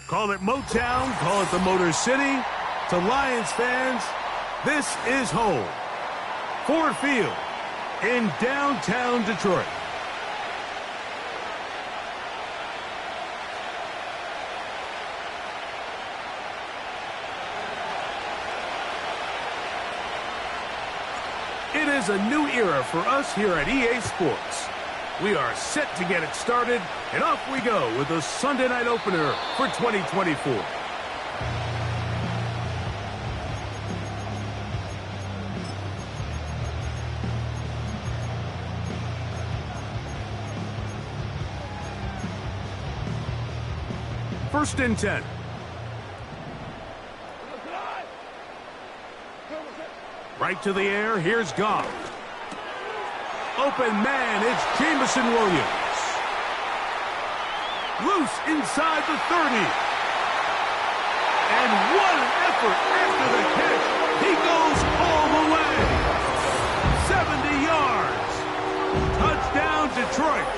Call it Motown, call it the Motor City. To Lions fans, this is home. Ford Field in downtown Detroit. It is a new era for us here at EA Sports. We are set to get it started, and off we go with the Sunday night opener for 2024. First and 10. Right to the air, here's Goff. Open man, it's Jameson Williams. Loose inside the 30. And what an effort after the catch. He goes all the way. 70 yards. Touchdown, Detroit.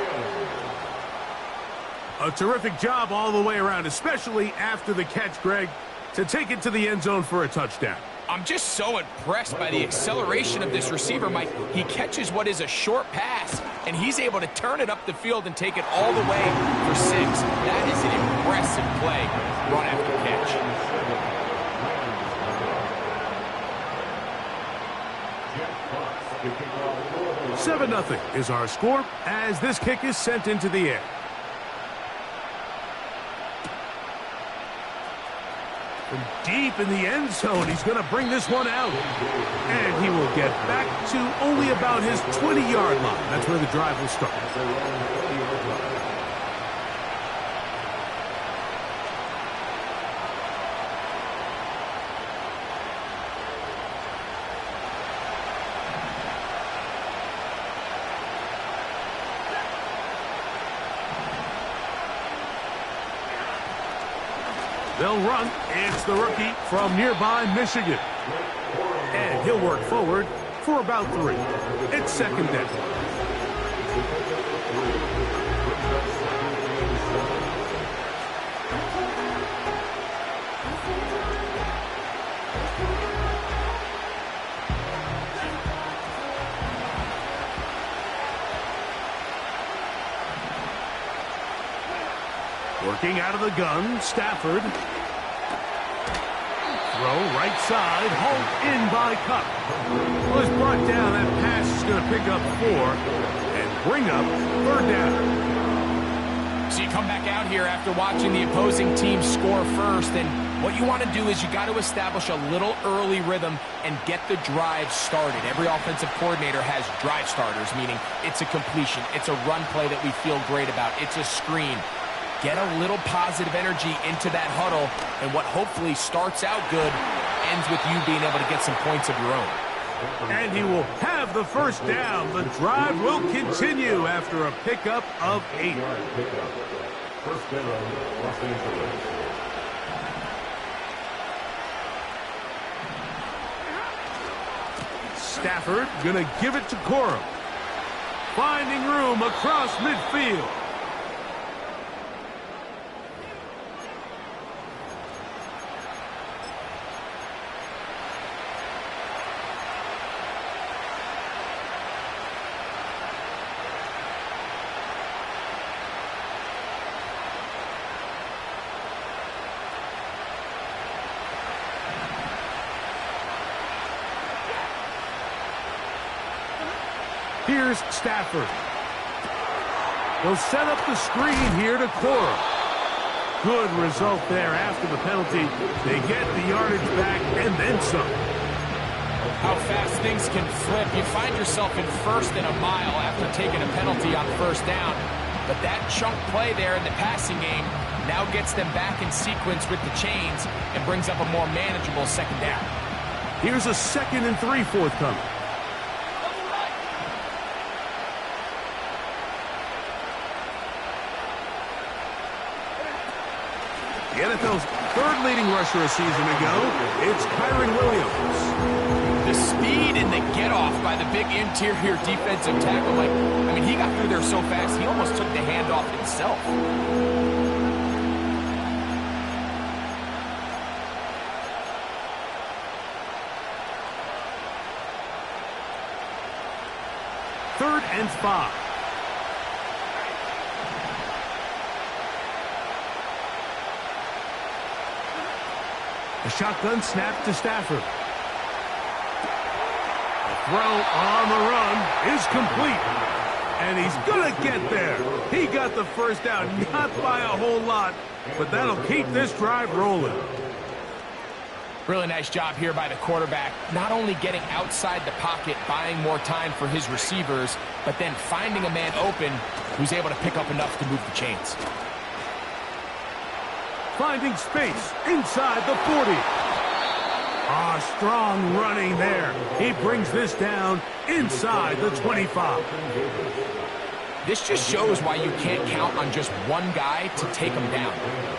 A terrific job all the way around, especially after the catch, Greg, to take it to the end zone for a touchdown. I'm just so impressed by the acceleration of this receiver, Mike. He catches what is a short pass, and he's able to turn it up the field and take it all the way for 6. That is an impressive play, run after catch. 7-0 is our score as this kick is sent into the air. From deep in the end zone, he's going to bring this one out. And he will get back to only about his 20-yard line. That's where the drive will start. They'll run. It's the rookie from nearby Michigan. And he'll work forward for about 3. It's second down. Working out of the gun, Stafford. Throw right side, hauled in by Cup. Was brought down. That pass is going to pick up 4 and bring up third down. So you come back out here after watching the opposing team score first, and what you want to do is you got to establish a little early rhythm and get the drive started. Every offensive coordinator has drive starters, meaning it's a completion, it's a run play that we feel great about, it's a screen. Get a little positive energy into that huddle, and what hopefully starts out good ends with you being able to get some points of your own. And he will have the first down. The drive will continue after a pickup of 8. First down, Los Angeles. Stafford gonna give it to Corum. Finding room across midfield. Here's Stafford. They'll set up the screen here to Cora. Good result there after the penalty. They get the yardage back and then some. How fast things can flip. You find yourself in first and a mile after taking a penalty on first down. But that chunk play there in the passing game now gets them back in sequence with the chains and brings up a more manageable second down. Here's a 2nd and 3 forthcoming. The NFL's 3rd leading rusher a season ago, it's Kyron Williams. The speed and the get-off by the big interior defensive tackle. Like, I mean, he got through there so fast, he almost took the handoff himself. and 5. A shotgun snap to Stafford. The throw on the run is complete. And he's going to get there. He got the first down, not by a whole lot, but that'll keep this drive rolling. Really nice job here by the quarterback, not only getting outside the pocket, buying more time for his receivers, but then finding a man open who's able to pick up enough to move the chains. Finding space inside the 40. Strong running there. He brings this down inside the 25. This just shows why you can't count on just one guy to take him down.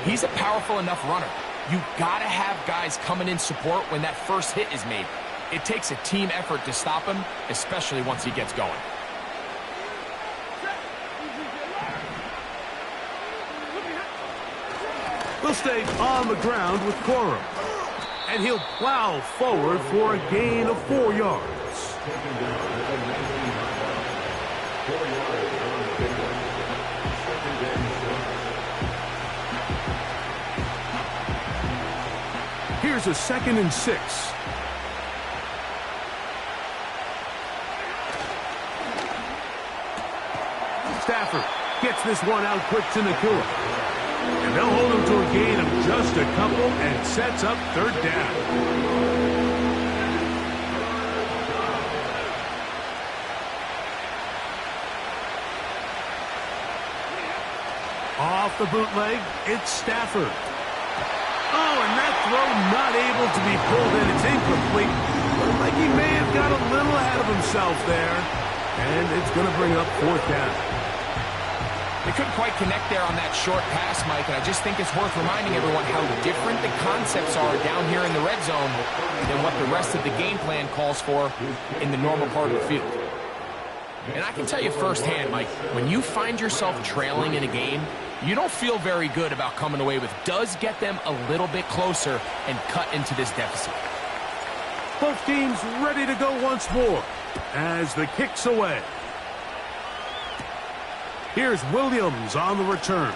He's a powerful enough runner. You gotta have guys coming in support when that first hit is made. It takes a team effort to stop him, especially once he gets going. He'll stay on the ground with Cora. And he'll plow forward for a gain of 4 yards. Here's a 2nd and 6. Stafford gets this one out quick to Nakua. And they'll hold him to a gain of just a couple and sets up 3rd down. Off the bootleg, it's Stafford. Oh, and that throw not able to be pulled in. It's incomplete. Looked like he may have got a little ahead of himself there. And it's going to bring up 4th down. They couldn't quite connect there on that short pass, Mike, and I just think it's worth reminding everyone how different the concepts are down here in the red zone than what the rest of the game plan calls for in the normal part of the field. And I can tell you firsthand, Mike, when you find yourself trailing in a game, you don't feel very good about coming away with. Does get them a little bit closer and cut into this deficit. Both teams ready to go once more as the kick's away. Here's Williams on the return.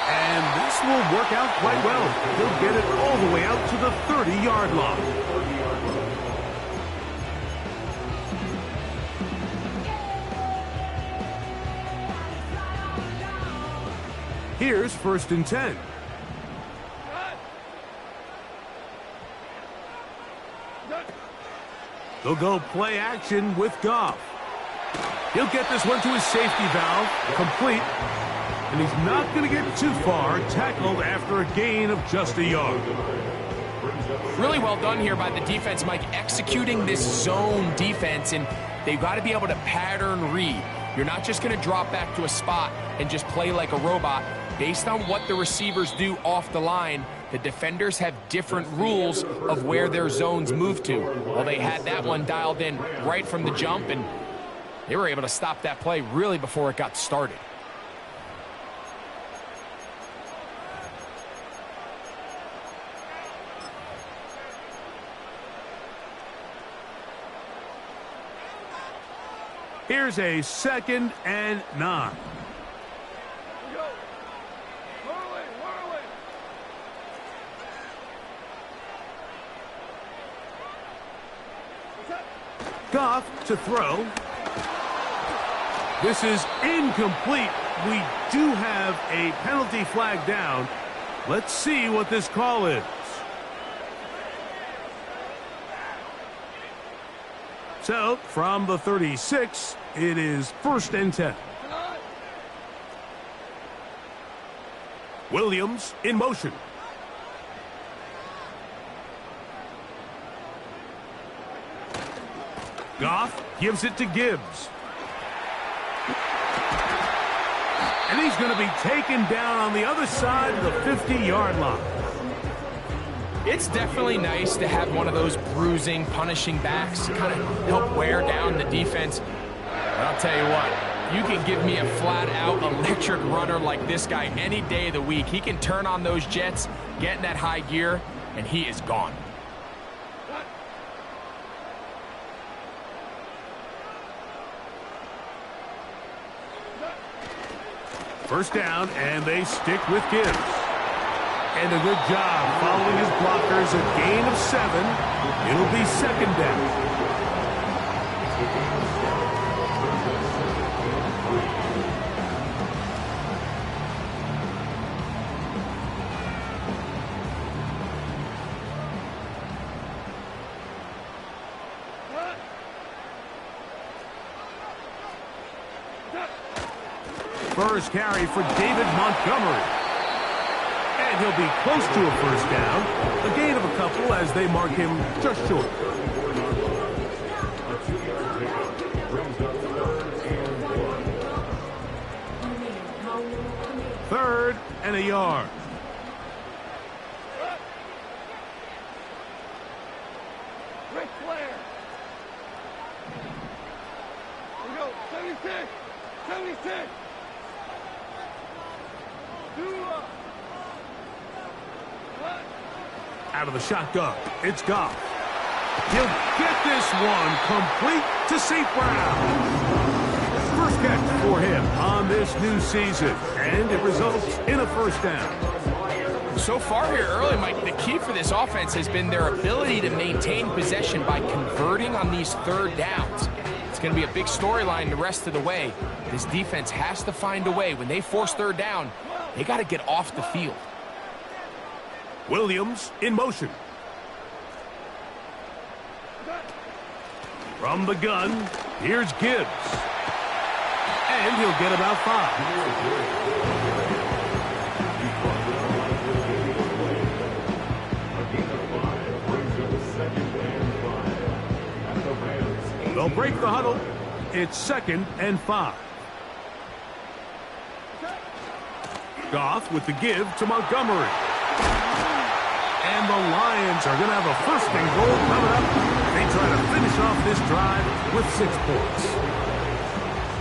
And this will work out quite well. He'll get it all the way out to the 30-yard line. Here's 1st and 10. They'll go play action with Goff. He'll get this one to his safety valve, complete, and he's not going to get too far, tackled after a gain of just a yard. Really well done here by the defense, Mike, executing this zone defense, and they've got to be able to pattern read. You're not just going to drop back to a spot and just play like a robot. Based on what the receivers do off the line, the defenders have different rules of where their zones move to. Well, they had that one dialed in right from the jump, and they were able to stop that play really before it got started. Here's a 2nd and 9. Goff to throw. This is incomplete. We do have a penalty flag down. Let's see what this call is. So, from the 36, it is 1st and 10. Williams in motion. Goff gives it to Gibbs. And he's going to be taken down on the other side of the 50-yard line. It's definitely nice to have one of those bruising, punishing backs kind of help wear down the defense. But I'll tell you what, you can give me a flat-out electric runner like this guy any day of the week. He can turn on those jets, get in that high gear, and he is gone. First down, and they stick with Gibbs. And a good job following his blockers. A gain of 7. It'll be second down. First carry for David Montgomery. And he'll be close to a first down. A gain of a couple as they mark him just short. Third and a yard. Ric Flair. Here we go. 76. 76. Out of the shotgun, it's Goff. He'll get this one complete to St. Brown. First catch for him on this new season, and it results in a first down. So far here early, Mike, the key for this offense has been their ability to maintain possession by converting on these third downs. It's going to be a big storyline the rest of the way. This defense has to find a way. When they force third down, they got to get off the field. Williams in motion. From the gun, here's Gibbs. And he'll get about 5. They'll break the huddle. It's 2nd and 5. Goff with the give to Montgomery. And the Lions are going to have a first and goal coming up. They try to finish off this drive with 6 points.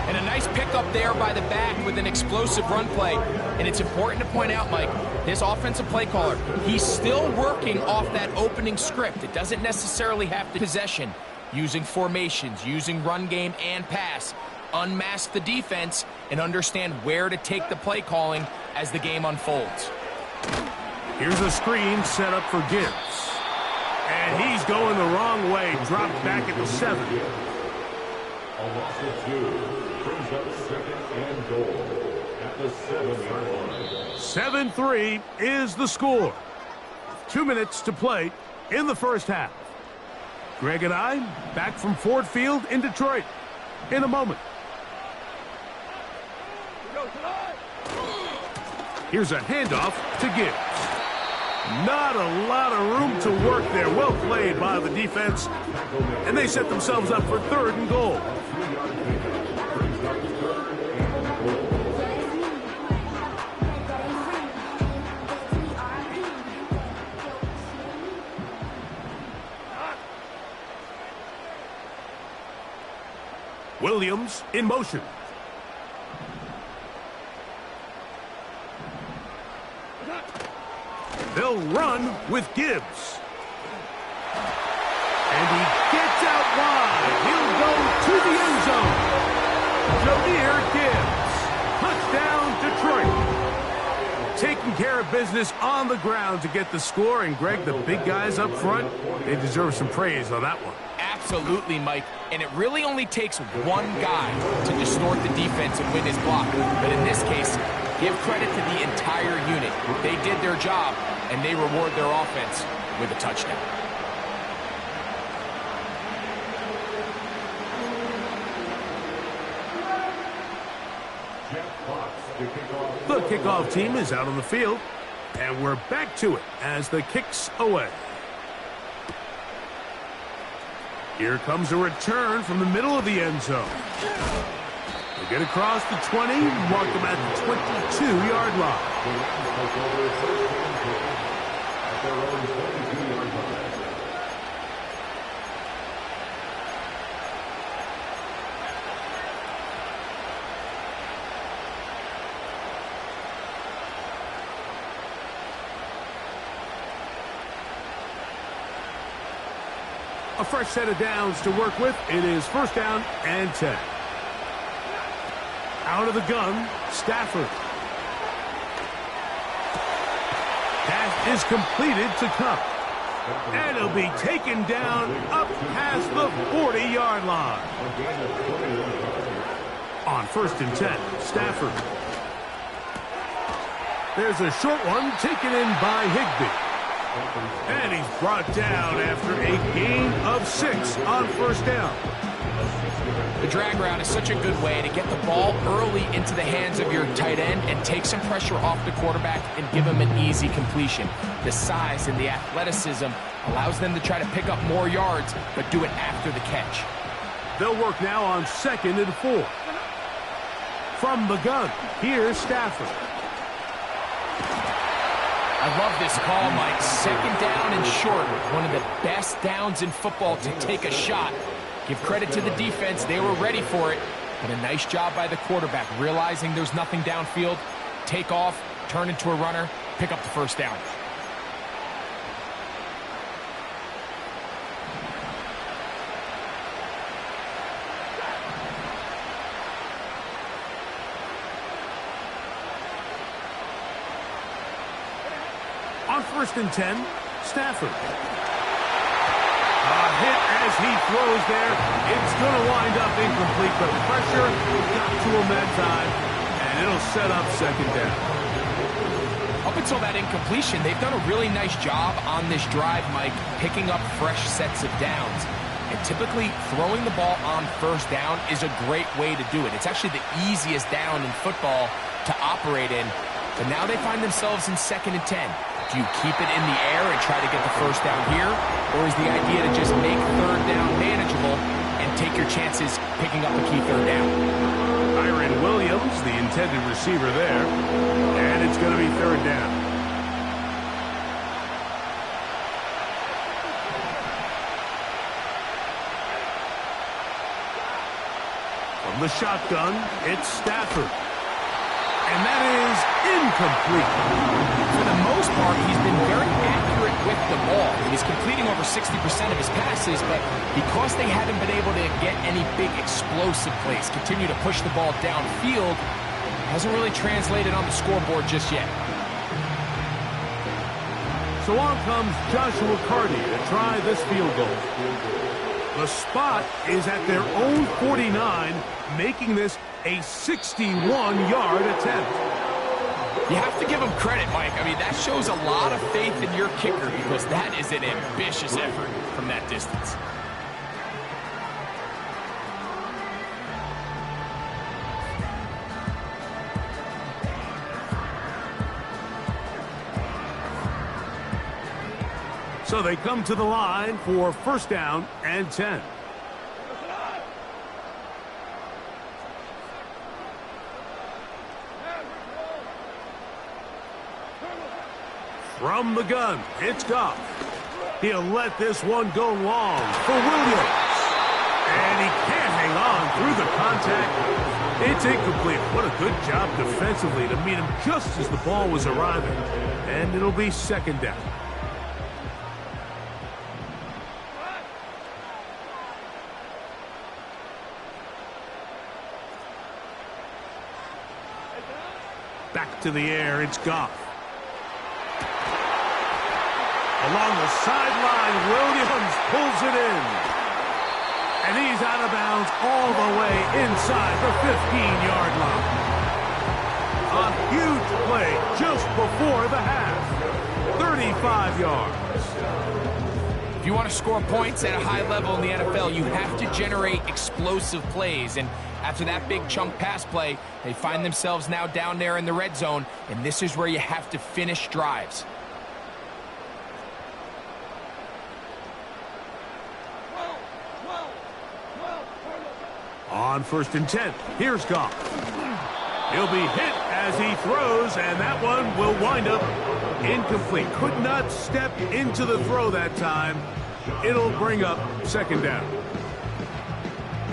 And a nice pickup there by the back with an explosive run play. And it's important to point out, Mike, this offensive play caller, he's still working off that opening script. It doesn't necessarily have to possession. Using formations, using run game and pass. Unmask the defense and understand where to take the play calling as the game unfolds. Here's a screen set up for Gibbs. And he's going the wrong way. Dropped back at the 7. A loss of 2 brings up 2nd and goal at the 7-yard line. 7-3 is the score. 2 minutes to play in the first half. Greg and I back from Ford Field in Detroit in a moment. Here's a handoff to Gibbs. Not a lot of room to work there. Well played by the defense. And they set themselves up for 3rd and goal. Williams in motion. They'll run with Gibbs. And he gets out wide. He'll go to the end zone. Jahmyr Gibbs. Touchdown, Detroit. Taking care of business on the ground to get the score. And, Greg, the big guys up front, they deserve some praise on that one. Absolutely, Mike. And it really only takes one guy to distort the defense and win his block. But in this case, give credit to the entire unit. They did their job, and they reward their offense with a touchdown. The kickoff team is out on the field, and we're back to it as the kick's away. Here comes a return from the middle of the end zone. They get across the 20, mark them at the 22-yard line. A fresh set of downs to work with. It is 1st down and 10. Out of the gun, Stafford. is completed to Cup. And he'll be taken down up past the 40-yard line. On 1st and 10, Stafford. There's a short one taken in by Higbee. And he's brought down after a gain of 6 on 1st down. The drag route is such a good way to get the ball early into the hands of your tight end and take some pressure off the quarterback and give him an easy completion. The size and the athleticism allows them to try to pick up more yards, but do it after the catch. They'll work now on 2nd and 4. From the gun, here's Stafford. I love this call, Mike. 2nd down and short. One of the best downs in football to take a shot. Give credit to the defense. They were ready for it. But a nice job by the quarterback, realizing there's nothing downfield. Take off, turn into a runner, pick up the 1st down. On 1st and 10, Stafford. A hit as he throws there. It's going to wind up incomplete, but pressure got to him that time, and it'll set up 2nd down. Up until that incompletion, they've done a really nice job on this drive, Mike, picking up fresh sets of downs. And typically, throwing the ball on 1st down is a great way to do it. It's actually the easiest down in football to operate in. But now they find themselves in 2nd and 10. Do you keep it in the air and try to get the 1st down here? Or is the idea to just make 3rd down manageable and take your chances picking up a key 3rd down? Kyron Williams, the intended receiver there. And it's going to be 3rd down. From the shotgun, it's Stafford. And that is incomplete. For the most part, he's been very accurate with the ball. He's completing over 60% of his passes, but because they haven't been able to get any big explosive plays, continue to push the ball downfield, hasn't really translated on the scoreboard just yet. So on comes Joshua Carty to try this field goal. The spot is at their own 49, making this a 61-yard attempt. You have to give him credit, Mike. I mean, that shows a lot of faith in your kicker because that is an ambitious effort from that distance. So they come to the line for 1st down and 10. From the gun, it's Goff. He'll let this one go long for Williams. And he can't hang on through the contact. It's incomplete. What a good job defensively to meet him just as the ball was arriving. And it'll be 2nd down. Back to the air, it's Goff. Along the sideline, Williams pulls it in. And he's out of bounds all the way inside the 15-yard line. A huge play just before the half. 35 yards. If you want to score points at a high level in the NFL, you have to generate explosive plays. And after that big chunk pass play, they find themselves now down there in the red zone. And this is where you have to finish drives. On 1st and 10, here's Goff. He'll be hit as he throws, and that one will wind up incomplete. Could not step into the throw that time. It'll bring up 2nd down.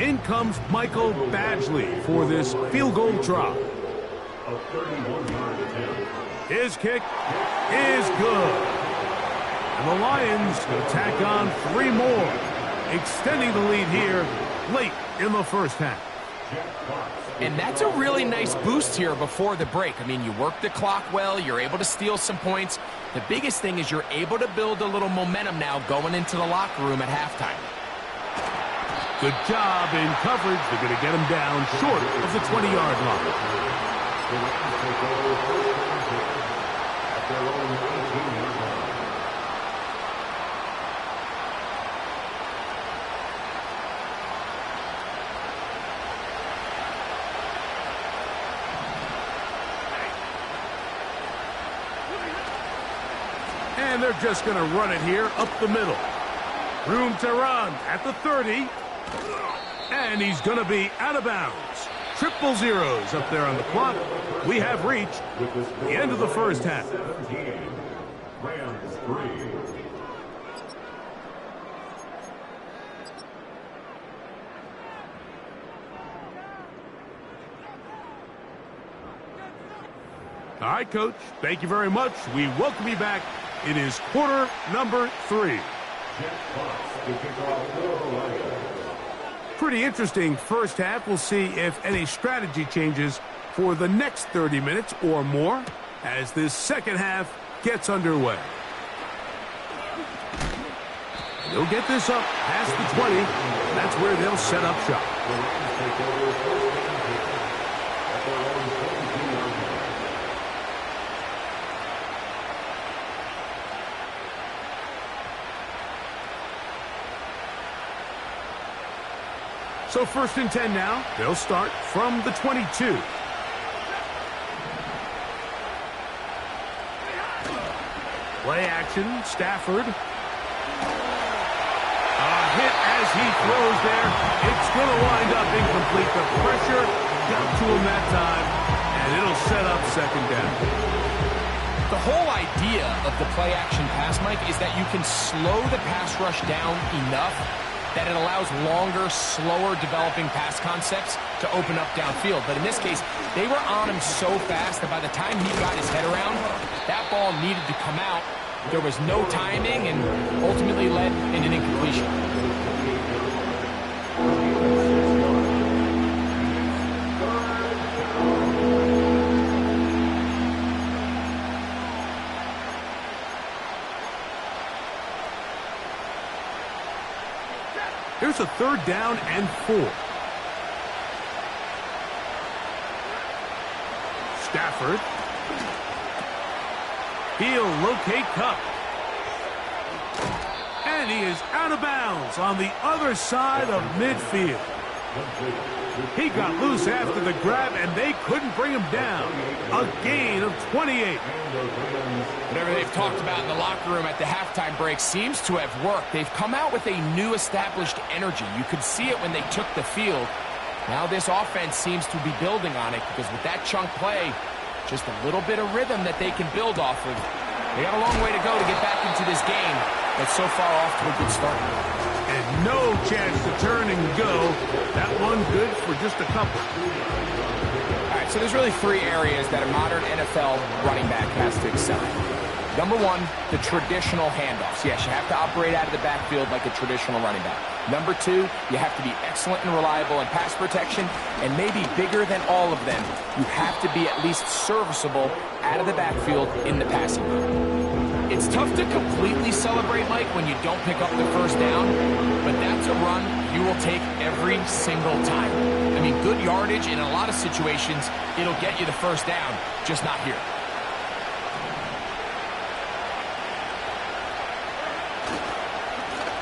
In comes Michael Badgley for this field goal try. His kick is good. And the Lions will tack on 3 more, extending the lead here late in the 1st half. And that's a really nice boost here before the break. I mean, you work the clock well, you're able to steal some points. The biggest thing is you're able to build a little momentum now going into the locker room at halftime. Good job in coverage. They're going to get him down short of the 20-yard line. And they're just going to run it here up the middle. Room to run at the 30. And he's going to be out of bounds. Triple zeros up there on the clock. We have reached the end of the first half. Rams 3. All right, Coach. Thank you very much. We welcome you back. It is quarter number 3. Pretty interesting first half. We'll see if any strategy changes for the next 30 minutes or more as this second half gets underway. They'll get this up past the 20. That's where they'll set up shop. So 1st and 10 now. They'll start from the 22. Play action. Stafford. A hit as he throws there. It's going to wind up incomplete. The pressure got to him that time, and it'll set up second down. The whole idea of the play action pass, Mike, is that you can slow the pass rush down enough that it allows longer, slower developing pass concepts to open up downfield. But in this case, they were on him so fast that by the time he got his head around, that ball needed to come out. There was no timing and ultimately led in an incompletion. Here's a 3rd down and 4. Stafford. He'll locate Cup. And he is out of bounds on the other side of midfield. He got loose after the grab, and they couldn't bring him down. A gain of 28. Whatever they've talked about in the locker room at the halftime break seems to have worked. They've come out with a new established energy. You could see it when they took the field. Now this offense seems to be building on it because with that chunk play, just a little bit of rhythm that they can build off of. They got a long way to go to get back into this game, but so far off to a good start. And no chance to turn and go. That one good for just a couple. All right, so there's really 3 areas that a modern NFL running back has to excel in. Number 1, the traditional handoffs. Yes, you have to operate out of the backfield like a traditional running back. Number 2, you have to be excellent and reliable in pass protection, and maybe bigger than all of them, you have to be at least serviceable out of the backfield in the passing game. It's tough to completely celebrate, Mike, when you don't pick up the first down, but that's a run you will take every single time. I mean, good yardage in a lot of situations, it'll get you the first down, just not here.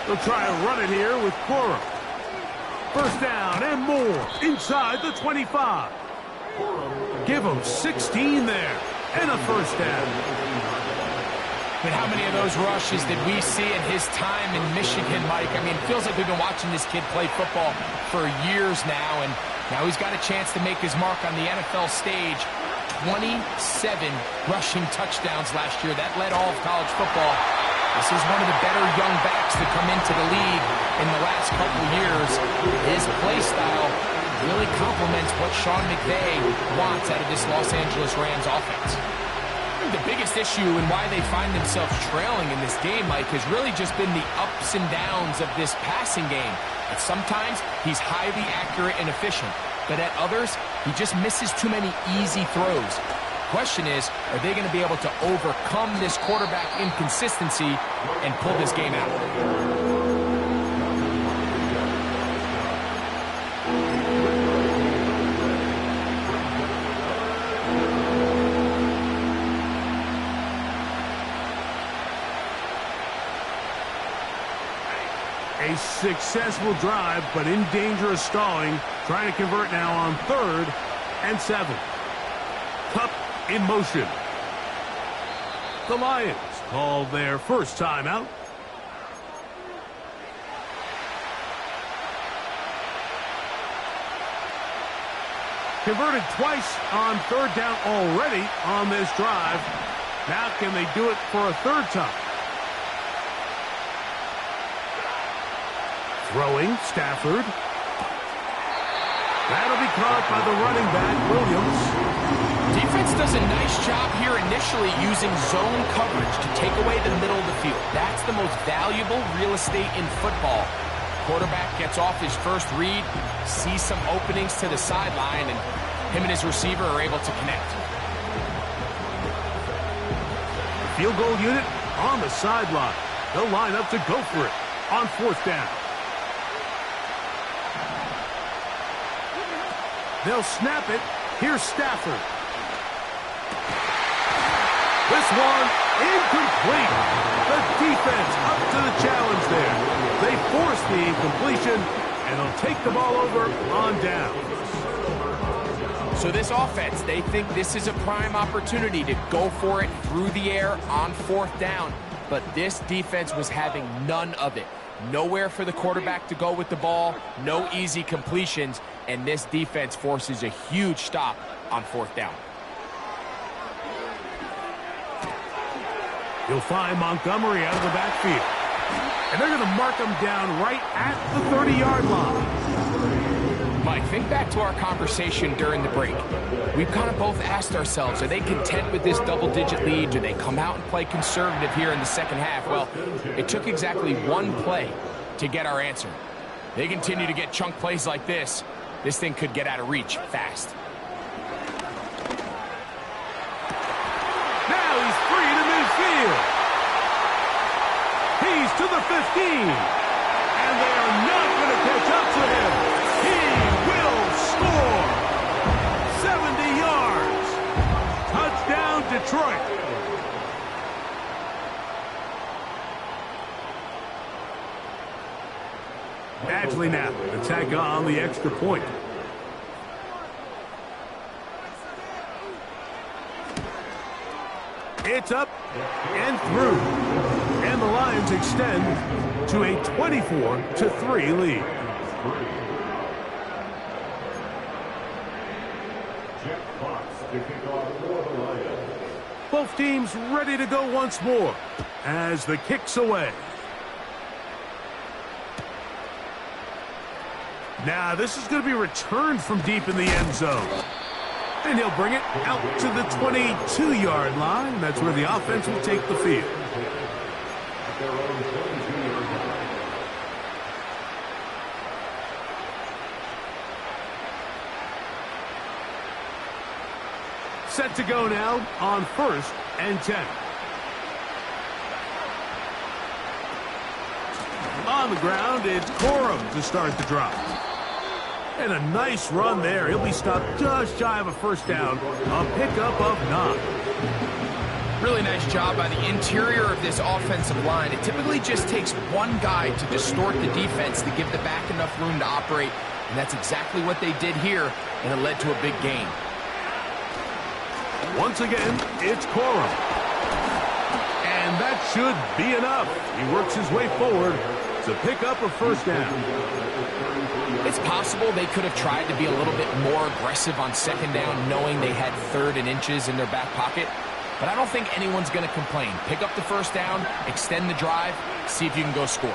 They'll try to run it here with Cora. 1st down and more inside the 25. Give them 16 there and a 1st down. But how many of those rushes did we see in his time in Michigan, Mike? I mean, it feels like we've been watching this kid play football for years now, and now he's got a chance to make his mark on the NFL stage. 27 rushing touchdowns last year. That led all of college football. This is one of the better young backs to come into the league in the last couple years. His play style really complements what Sean McVay wants out of this Los Angeles Rams offense. The biggest issue and why they find themselves trailing in this game, Mike, has really just been the ups and downs of this passing game. And sometimes he's highly accurate and efficient. but at others, he just misses too many easy throws. Question is, are they going to be able to overcome this quarterback inconsistency and pull this game out? A successful drive, but in danger of stalling. Trying to convert now on 3rd and 7. Cup in motion. The Lions call their first timeout. Converted twice on 3rd down already on this drive. Now can they do it for a 3rd time? Throwing, Stafford. That'll be caught by the running back, Williams. Defense does a nice job here initially using zone coverage to take away the middle of the field. That's the most valuable real estate in football. Quarterback gets off his first read, sees some openings to the sideline, and him and his receiver are able to connect. Field goal unit on the sideline. They'll line up to go for it on 4th down. They'll snap it. Here's Stafford. This one incomplete. The defense up to the challenge there. They force the incompletion, and they'll take the ball over on down. So this offense, they think this is a prime opportunity to go for it through the air on 4th down. But this defense was having none of it. Nowhere for the quarterback to go with the ball, no easy completions, and this defense forces a huge stop on 4th down. You'll find Montgomery out of the backfield. And they're going to mark him down right at the 30-yard line. Mike, think back to our conversation during the break. We've kind of both asked ourselves, are they content with this double-digit lead? Do they come out and play conservative here in the second half? Well, it took exactly one play to get our answer. They continue to get chunk plays like this. This thing could get out of reach fast. Now he's free to midfield. He's to the 15. And they are not going to catch up to him. He will score. 70 yards. Touchdown, Detroit. Badgley now to tack on the extra point. It's up and through. And the Lions extend to a 24-3 lead. Both teams ready to go once more as the kick's away. Now, this is going to be returned from deep in the end zone. And he'll bring it out to the 22-yard line. That's where the offense will take the field. Set to go now on 1st and 10. On the ground, it's Corum to start the drive. And a nice run there. He'll be stopped just shy of a first down. A pickup of 9. Really nice job by the interior of this offensive line. It typically just takes one guy to distort the defense to give the back enough room to operate. And that's exactly what they did here, and it led to a big gain. Once again, it's Corum. And that should be enough. He works his way forward to pick up a first down. It's possible they could have tried to be a little bit more aggressive on 2nd down, knowing they had 3rd and inches in their back pocket. But I don't think anyone's going to complain. Pick up the first down, extend the drive, see if you can go score.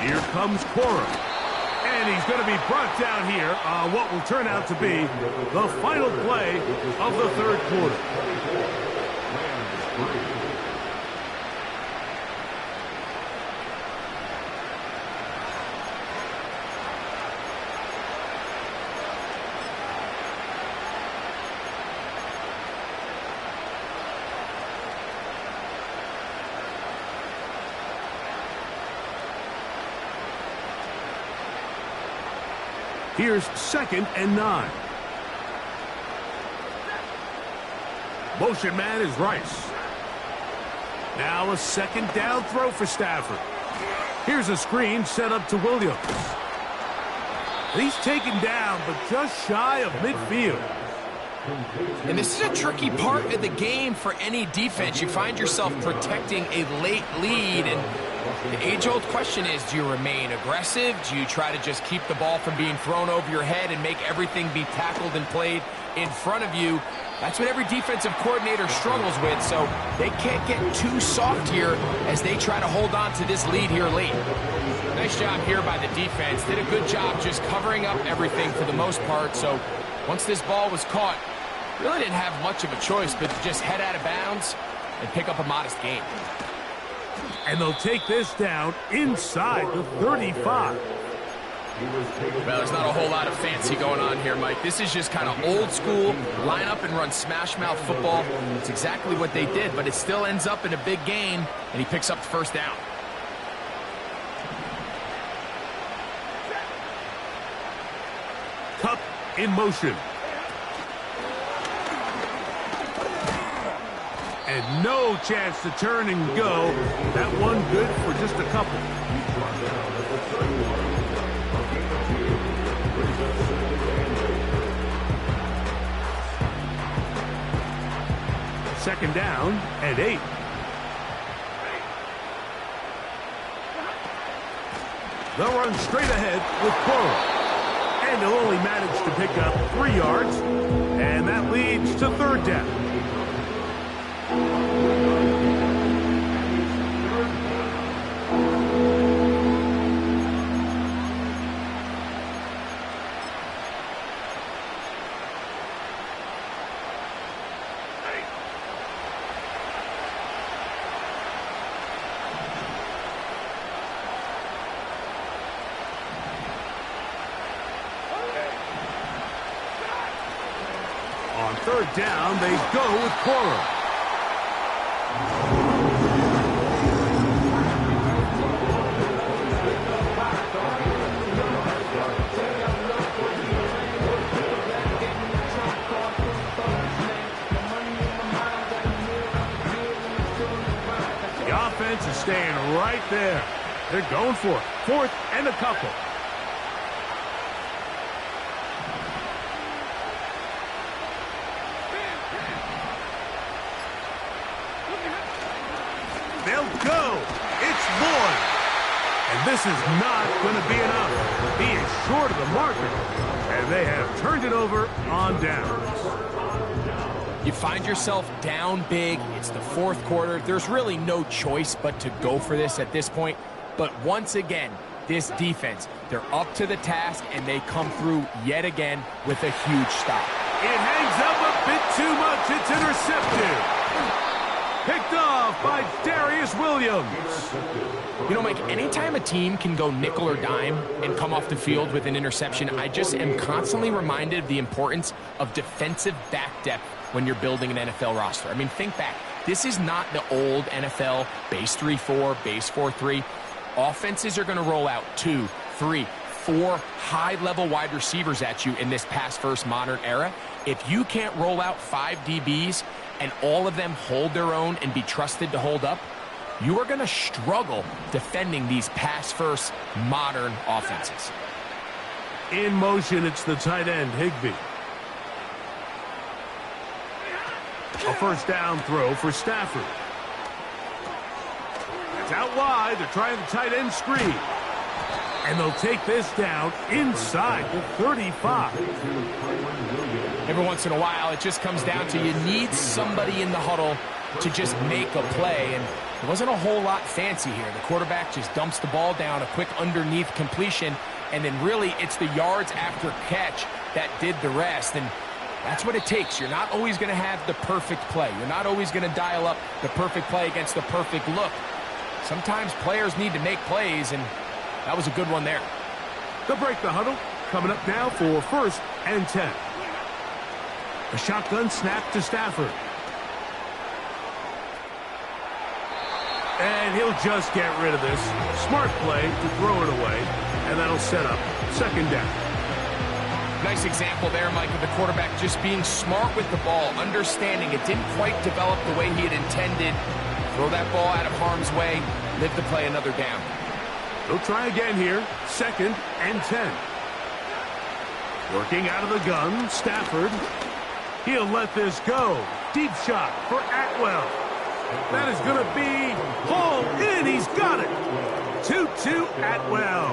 Here comes Corum. And he's going to be brought down here on what will turn out to be the final play of the 3rd quarter. Here's 2nd and 9. Motion man is Rice. Now a 2nd down throw for Stafford. Here's a screen set up to Williams. He's taken down, but just shy of midfield. And this is a tricky part of the game for any defense. You find yourself protecting a late lead, and the age-old question is, do you remain aggressive? Do you try to just keep the ball from being thrown over your head and make everything be tackled and played in front of you? That's what every defensive coordinator struggles with, so they can't get too soft here as they try to hold on to this lead here late. Nice job here by the defense. Did a good job just covering up everything for the most part, so once this ball was caught, really didn't have much of a choice but just head out of bounds and pick up a modest gain. And they'll take this down inside the 35. Well, there's not a whole lot of fancy going on here, Mike. This is just kind of old school, line up and run smash mouth football. It's exactly what they did, but it still ends up in a big gain, and he picks up the first down. Cup in motion. And no chance to turn and go. That one good for just a couple. Second down and 8. They'll run straight ahead with Cora. And they'll only manage to pick up 3 yards. And that leads to 3rd down. On 3rd down, they go with Cora. The offense is staying right there. They're going for it. 4th and a couple. They'll go. It's Lloyd. And this is not going to be enough. He is short of the marker. And they have turned it over on downs. You find yourself down big. It's the 4th quarter. There's really no choice but to go for this at this point. But once again, this defense, they're up to the task, and they come through yet again with a huge stop. It hangs up a bit too much. It's intercepted. Picked off by Darius Williams. You know, Mike, anytime a team can go nickel or dime and come off the field with an interception, I just am constantly reminded of the importance of defensive back depth when you're building an NFL roster. I mean, think back. This is not the old NFL base 3-4, base 4-3. Offenses are going to roll out 2, 3, 4 high-level wide receivers at you in this pass-first modern era. If you can't roll out 5 DBs and all of them hold their own and be trusted to hold up, you are going to struggle defending these pass-first modern offenses. In motion, it's the tight end, Higbee. A 1st down throw for Stafford. It's out wide. They're trying the tight end screen. And they'll take this down inside the 35. Every once in a while, it just comes down to you need somebody in the huddle to just make a play. And there wasn't a whole lot fancy here. The quarterback just dumps the ball down, a quick underneath completion, and then really it's the yards after catch that did the rest. And that's what it takes. You're not always going to have the perfect play. You're not always going to dial up the perfect play against the perfect look. Sometimes players need to make plays, and that was a good one there. They'll break the huddle. Coming up now for 1st and 10. A shotgun snap to Stafford. And he'll just get rid of this. Smart play to throw it away. And that'll set up 2nd down. Nice example there, Mike, of the quarterback just being smart with the ball, understanding it didn't quite develop the way he had intended. Throw that ball out of harm's way, live to play another down. They'll try again here, 2nd and 10. Working out of the gun, Stafford. He'll let this go. Deep shot for Atwell. That is going to be hauled in. He's got it. 2-2 Atwell.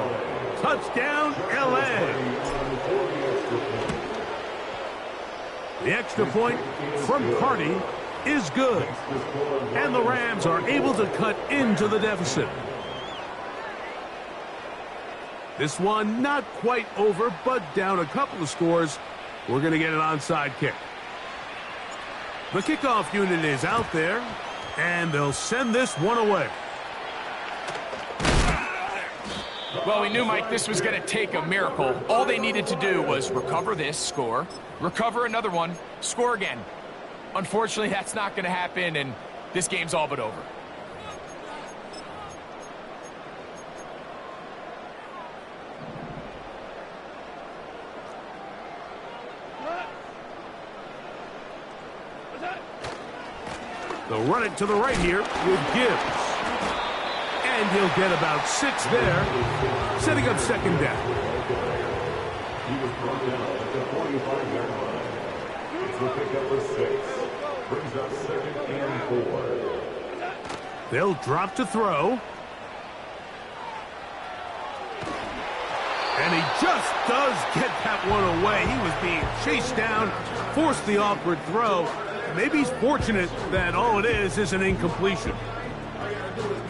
Touchdown, L.A. The extra point from Carty is good. And the Rams are able to cut into the deficit. This one not quite over, but down a couple of scores. We're going to get an onside kick. The kickoff unit is out there, and they'll send this one away. Well, we knew, Mike, this was going to take a miracle. All they needed to do was recover this, score, recover another one, score again. Unfortunately, that's not going to happen, and this game's all but over. They'll run it to the right here with Gibbs. And he'll get about 6 there, setting up 2nd down. He was brought down at the 45-yard line. It's the pickup of 6. Brings up 2nd and 4. They'll drop to throw. And he just does get that one away. He was being chased down, forced the awkward throw. Maybe he's fortunate that all it is an incompletion.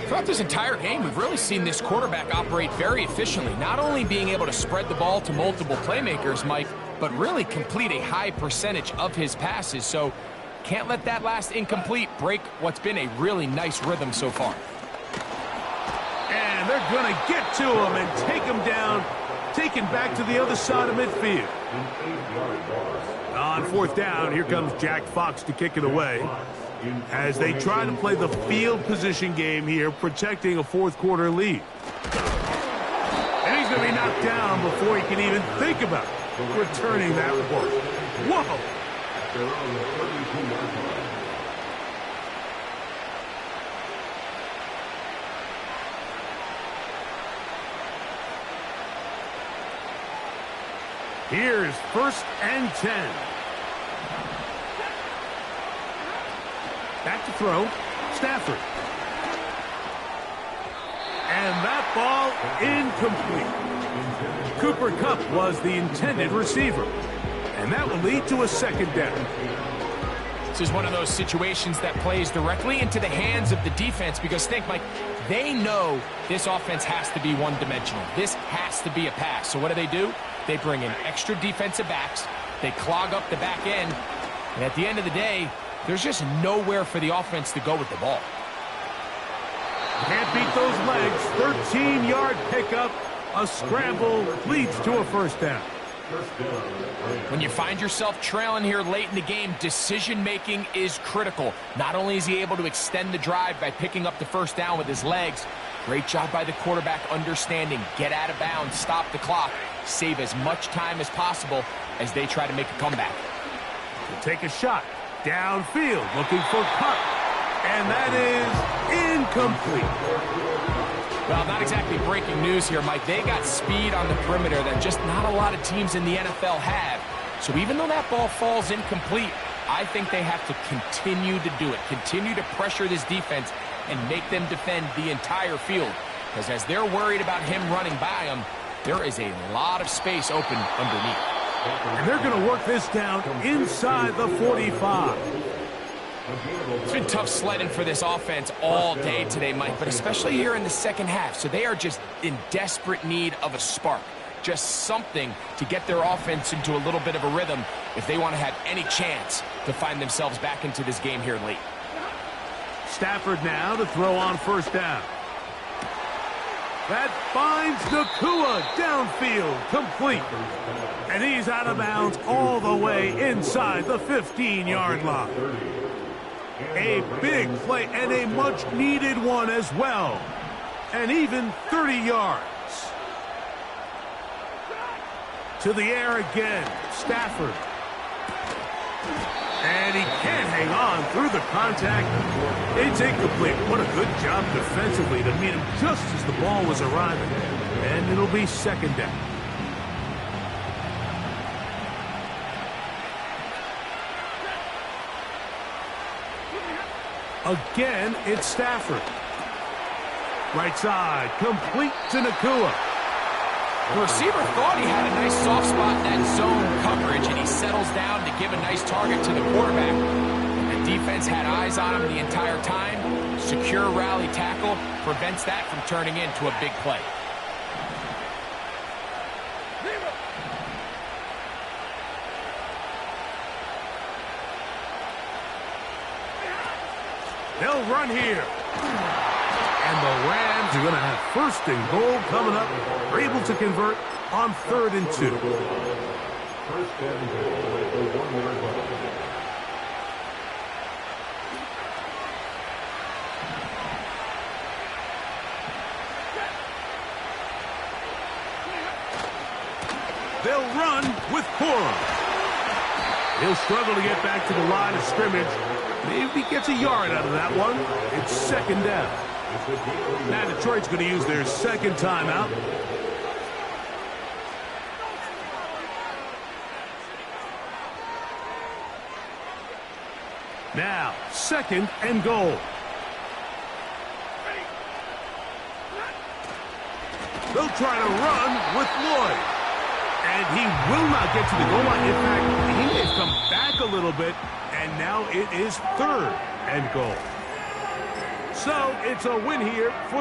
Throughout this entire game, we've really seen this quarterback operate very efficiently, not only being able to spread the ball to multiple playmakers, Mike, but really complete a high percentage of his passes. So can't let that last incomplete break what's been a really nice rhythm so far. And they're going to get to him and take him down, taken back to the other side of midfield. On 4th down, here comes Jack Fox to kick it away as they try to play the field position game here, protecting a 4th quarter lead. And he's going to be knocked down before he can even think about returning that ball. Whoa! Here's 1st and 10. Back to throw. Stafford. And that ball incomplete. Cooper Kupp was the intended receiver. And that will lead to a 2nd down. This is one of those situations that plays directly into the hands of the defense because think, Mike, they know this offense has to be one-dimensional. This has to be a pass. So what do? They bring in extra defensive backs. They clog up the back end. And at the end of the day, there's just nowhere for the offense to go with the ball. Can't beat those legs. 13-yard pickup. A scramble leads to a 1st down. When you find yourself trailing here late in the game, decision-making is critical. Not only is he able to extend the drive by picking up the 1st down with his legs, great job by the quarterback understanding, get out of bounds, stop the clock, save as much time as possible as they try to make a comeback. We'll take a shot downfield, looking for Kupp, and that is incomplete. Well, not exactly breaking news here, Mike. They got speed on the perimeter that just not a lot of teams in the NFL have. So even though that ball falls incomplete, I think they have to continue to do it, continue to pressure this defense and make them defend the entire field. Because as they're worried about him running by them, there is a lot of space open underneath. And they're going to work this down inside the 45. It's been tough sledding for this offense all day today, Mike, but especially here in the 2nd half. So they are just in desperate need of a spark, just something to get their offense into a little bit of a rhythm if they want to have any chance to find themselves back into this game here late. Stafford now to throw on 1st down. That finds Nakua downfield, complete. And he's out of bounds all the way inside the 15-yard line. A big play and a much-needed one as well. And even 30 yards. To the air again. Stafford. And he can't hang on through the contact. It's incomplete. What a good job defensively to meet him just as the ball was arriving. And it'll be second down. Again, it's Stafford. Right side, complete to Nakua. The receiver thought he had a nice soft spot in that zone coverage, and he settles down to give a nice target to the quarterback. The defense had eyes on him the entire time. Secure rally tackle prevents that from turning into a big play. They'll run here. And the Rams are going to have first and goal coming up. They're able to convert on 3rd and 2. First and goal at the 1-yard line. They'll run with Cora. He'll struggle to get back to the line of scrimmage. Maybe gets a yard out of that one. It's second down. Now Detroit's going to use their second timeout. Now, second and goal. They'll try to run with Lloyd. And he will not get to the goal line. In fact, he may have come back a little bit. And now it is 3rd and goal. So it's a win here for